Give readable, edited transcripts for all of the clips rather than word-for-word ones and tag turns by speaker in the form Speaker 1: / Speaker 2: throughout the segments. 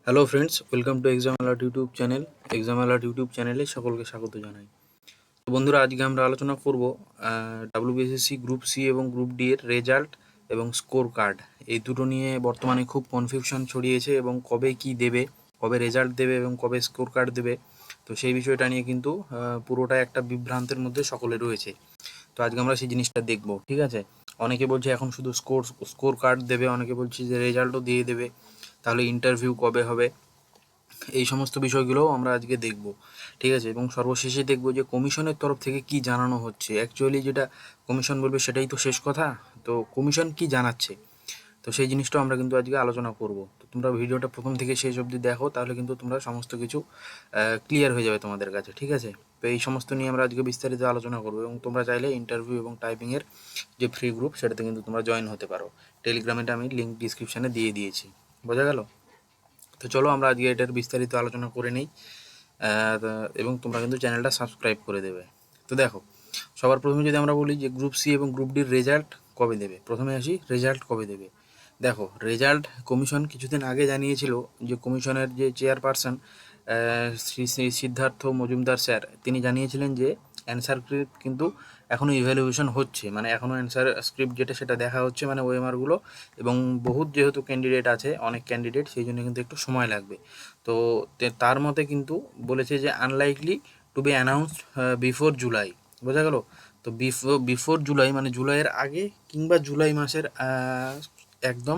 Speaker 1: Hello friends, welcome to exam alert YouTube channel. Exam alert YouTube চ্যানেলে সকলকে স্বাগত জানাই। তো বন্ধুরা, আজকে আমরা আলোচনা করব ডাব্লিউবিএসএসসি গ্রুপ সি এবং গ্রুপ ডি এর রেজাল্ট এবং স্কোর কার্ড, এই দুটো নিয়ে বর্তমানে খুব কনফিউশন ছড়িয়েছে এবং কবে কি দেবে, কবে রেজাল্ট দেবে এবং কবে স্কোর কার্ড দেবে। তো সেই বিষয়টা নিয়ে কিন্তু পুরোটা একটা বিভ্রান্তের মধ্যে সকলে রয়েছে। তো আজকে আমরা সেই জিনিসটা দেখব, ঠিক আছে। অনেকে বলছে এখন শুধু স্কোর কার্ড দেবে, অনেকে বলছে যে রেজাল্টও দিয়ে দেবে, তাহলে ইন্টারভিউ কবে হবে, এই সমস্ত বিষয়গুলোও আমরা আজকে দেখব, ঠিক আছে। এবং সর্বশেষে দেখব যে কমিশনের তরফ থেকে কি জানানো হচ্ছে। অ্যাকচুয়ালি যেটা কমিশন বলবে সেটাই তো শেষ কথা, তো কমিশন কি জানাচ্ছে, তো সেই জিনিসটাও আমরা কিন্তু আজকে আলোচনা করব। তো তোমরা ভিডিওটা প্রথম থেকে শেষ অবধি দেখো, তাহলে কিন্তু তোমরা সমস্ত কিছু ক্লিয়ার হয়ে যাবে তোমাদের কাছে, ঠিক আছে। তো এই সমস্ত নিয়ে আমরা আজকে বিস্তারিত আলোচনা করবো এবং তোমরা চাইলে ইন্টারভিউ এবং টাইপিংয়ের যে ফ্রি গ্রুপ সেটাতে কিন্তু তোমরা জয়েন হতে পারো। টেলিগ্রামেটা আমি লিঙ্ক ডিসক্রিপশানে দিয়ে দিয়েছি, বোঝা গেল। তো চলো আমরা আজকে এটার বিস্তারিত আলোচনা করে নিই, এবং তোমরা কিন্তু চ্যানেলটা সাবস্ক্রাইব করে দেবে। তো দেখো, সবার প্রথমে যদি আমরা বলি যে গ্রুপ সি এবং গ্রুপ ডির রেজাল্ট কবে দেবে, প্রথমে আসি রেজাল্ট কবে দেবে। দেখো, রেজাল্ট কমিশন কিছুদিন আগে জানিয়েছিল যে কমিশনের যে চেয়ারপারসন শ্রী শ্রী সিদ্ধার্থ মজুমদার স্যার, তিনি জানিয়েছিলেন যে অ্যান্সার স্ক্রিপ্ট কিন্তু এখনও ইভ্যালুয়েশন হচ্ছে, মানে এখনও অ্যান্সার স্ক্রিপ্ট যেটা সেটা দেখা হচ্ছে, মানে ওএমআরগুলো, এবং বহুত যেহেতু ক্যান্ডিডেট আছে, অনেক ক্যান্ডিডেট, সেই জন্য কিন্তু একটু সময় লাগবে। তো তার মতে কিন্তু বলেছে যে unlikely to B announced before July, বোঝা গেল। তো বিফোর জুলাই মানে জুলাইয়ের আগে কিংবা জুলাই মাসের একদম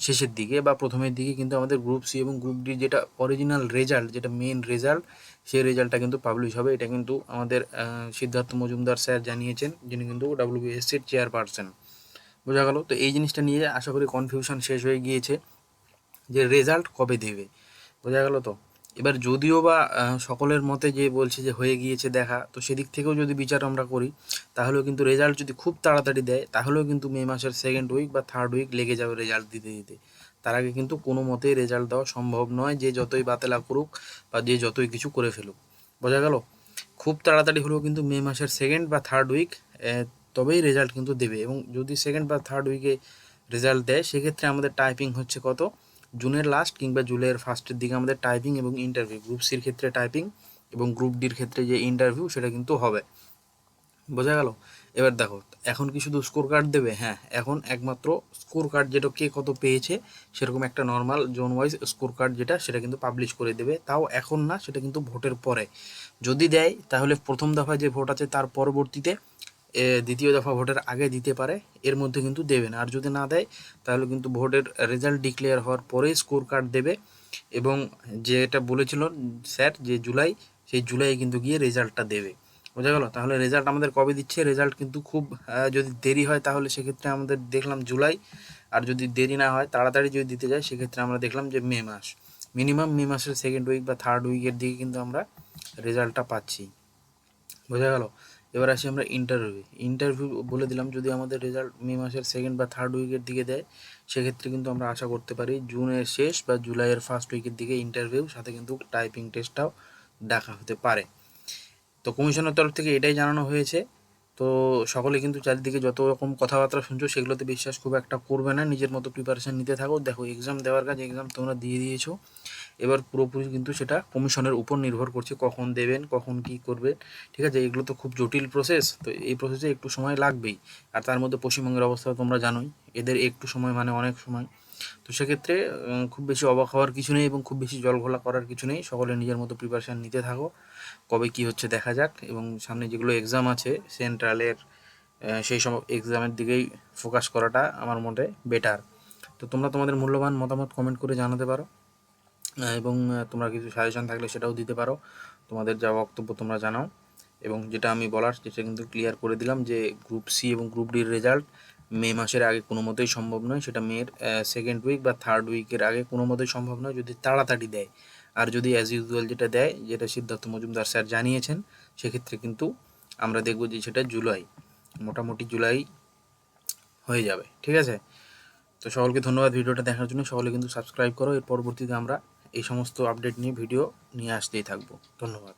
Speaker 1: শেষের দিকে বা প্রথমের দিকে কিন্তু আমাদের গ্রুপ সি এবং গ্রুপ ডি যেটা অরিজিনাল রেজাল্ট, যেটা মেন রেজাল্ট, সেই রেজাল্টটা কিন্তু পাবলিশ হবে। এটা কিন্তু আমাদের সিদ্ধার্থ মজুমদার স্যার জানিয়েছেন, যিনি কিন্তু ডাব্লিউবিএসসির চেয়ারপারসন, বোঝা গেল। তো এই জিনিসটা নিয়ে আশা করি কনফিউশন শেষ হয়ে গিয়েছে যে রেজাল্ট কবে দেবে, বোঝা গেল। তো এবার যদিও বা সকলের মতে যে বলছে যে হয়ে গিয়েছে দেখা, তো সেদিক থেকেও যদি বিচার আমরা করি, তাহলেও কিন্তু রেজাল্ট যদি খুব তাড়াতাড়ি দেয়, তাহলেও কিন্তু মে মাসের সেকেন্ড উইক বা থার্ড উইক লেগে যাবে রেজাল্ট দিতে দিতে। তার আগে কিন্তু কোনো মতেই রেজাল্ট দেওয়া সম্ভব নয়, যে যতই বাতেলা করুক বা যে যতই কিছু করে ফেলুক, বোঝা গেল। খুব তাড়াতাড়ি হলেও কিন্তু মে মাসের সেকেন্ড বা থার্ড উইক তবেই রেজাল্ট কিন্তু দেবে। এবং যদি সেকেন্ড বা থার্ড উইকে রেজাল্ট দেয়, সেক্ষেত্রে আমাদের টাইপিং হচ্ছে কত, জুনের লাস্ট কিংবা জুলাইয়ের ফার্স্টের দিকে আমাদের টাইপিং এবং ইন্টারভিউ, গ্রুপ সির ক্ষেত্রে টাইপিং এবং গ্রুপ ডির ক্ষেত্রে যে ইন্টারভিউ সেটা কিন্তু হবে, বোঝা গেল। এবার দেখো, এখন কি শুধু স্কোর কার্ড দেবে? হ্যাঁ, এখন একমাত্র স্কোর কার্ড, যেটা কে কত পেয়েছে সেরকম একটা normal zone wise score card যেটা, সেটা কিন্তু পাবলিশ করে দেবে। তাও এখন না, সেটা কিন্তু ভোটের পরে যদি দেয়, তাহলে প্রথম দফায় যে ভোট আছে তার পরবর্তীতে দ্বিতীয় দফা ভোটের আগে দিতে পারে, এর মধ্যে কিন্তু দেবে না। আর যদি না দেয়, তাহলে কিন্তু ভোটের রেজাল্ট ডিক্লেয়ার হওয়ার পরেই স্কোর কার্ড দেবে। এবং যেটা বলেছিল স্যার যে জুলাই, সেই জুলাই কিন্তু গিয়ে রেজাল্টটা দেবে, বোঝা গেল। তাহলে রেজাল্ট আমাদের কবে দিচ্ছে? রেজাল্ট কিন্তু খুব যদি দেরি হয় তাহলে সেক্ষেত্রে আমাদের দেখলাম জুলাই, আর যদি দেরি না হয়, তাড়াতাড়ি যদি দিতে যায়, সেক্ষেত্রে আমরা দেখলাম যে মে মাস, মিনিমাম মে মাসের সেকেন্ড উইক বা থার্ড উইকের দিকে কিন্তু আমরা রেজাল্টটা পাচ্ছি, বোঝা গেল। এবার আসি আমরা ইন্টারভিউ বলে দিলাম, যদি আমাদের রেজাল্ট মে মাসের সেকেন্ড বা থার্ড উইকের দিকে দেয়, সেক্ষেত্রে কিন্তু আমরা আশা করতে পারি জুনের শেষ বা জুলাইয়ের ফার্স্ট উইকের দিকে ইন্টারভিউ, সাথে কিন্তু টাইপিং টেস্টটাও ডাকা হতে পারে। তো কমিশনের তরফ থেকে এটাই জানানো হয়েছে। তো সকলে কিন্তু চারিদিকে যত রকম কথাবার্তা শুনছো, সেগুলোতে বিশ্বাস খুব একটা করবে না, নিজের মতো প্রিপারেশান নিতে থাকো। দেখো, এক্সাম দেওয়ার কাজ, এক্সাম তোমরা দিয়ে দিয়েছো, এবার পুরোপুরি কিন্তু সেটা কমিশনের উপর নির্ভর করছে, কখন দেবেন, কখন কি করবে, ঠিক আছে। এগুলো তো খুব জটিল প্রসেস, তো এই প্রসেসে একটু সময় লাগবেই। আর তার মধ্যে পশ্চিমবঙ্গের অবস্থা তোমরা জানোই, এদের একটু সময় মানে অনেক সময়। তো সেক্ষেত্রে খুব বেশি অবাক হওয়ার কিছু নেই এবং খুব বেশি জলঘোলা করার কিছু নেই। সকলে নিজের মতো প্রিপারেশান নিতে থাকো, কবে কি হচ্ছে দেখা যাক। এবং সামনে যেগুলো এক্সাম আছে সেন্ট্রালের, সেই সব এক্সামের দিকেই ফোকাস করাটা আমার মতে বেটার। তো তোমরা তোমাদের মূল্যবান মতামত কমেন্ট করে জানাতে পারো, এবং তোমরা কিছু সাজেশন থাকলে সেটাও দিতে পারো, তোমাদের যা বক্তব্য তোমরা জানাও। এবং যেটা আমি বলার, সেটা কিন্তু ক্লিয়ার করে দিলাম যে গ্রুপ সি এবং গ্রুপ ডির রেজাল্ট মে মাসের আগে কোনো মতেই সম্ভব নয়, সেটা মের সেকেন্ড উইক বা থার্ড উইকের আগে কোনো মতেই সম্ভব নয়, যদি তাড়াতাড়ি দেয়। আর যদি অ্যাজ ইউজুয়াল যেটা দেয়, যেটা সিদ্ধার্থ মজুমদার স্যার জানিয়েছেন, সেক্ষেত্রে কিন্তু আমরা দেখব যে সেটা জুলাই, মোটামুটি জুলাই হয়ে যাবে, ঠিক আছে। তো সকলকে ধন্যবাদ ভিডিওটা দেখার জন্য। সকলে কিন্তু সাবস্ক্রাইব করো, এর পরবর্তীতে আমরা এই সমস্ত আপডেট নিয়ে ভিডিও নিয়ে আসতেই থাকবো। ধন্যবাদ।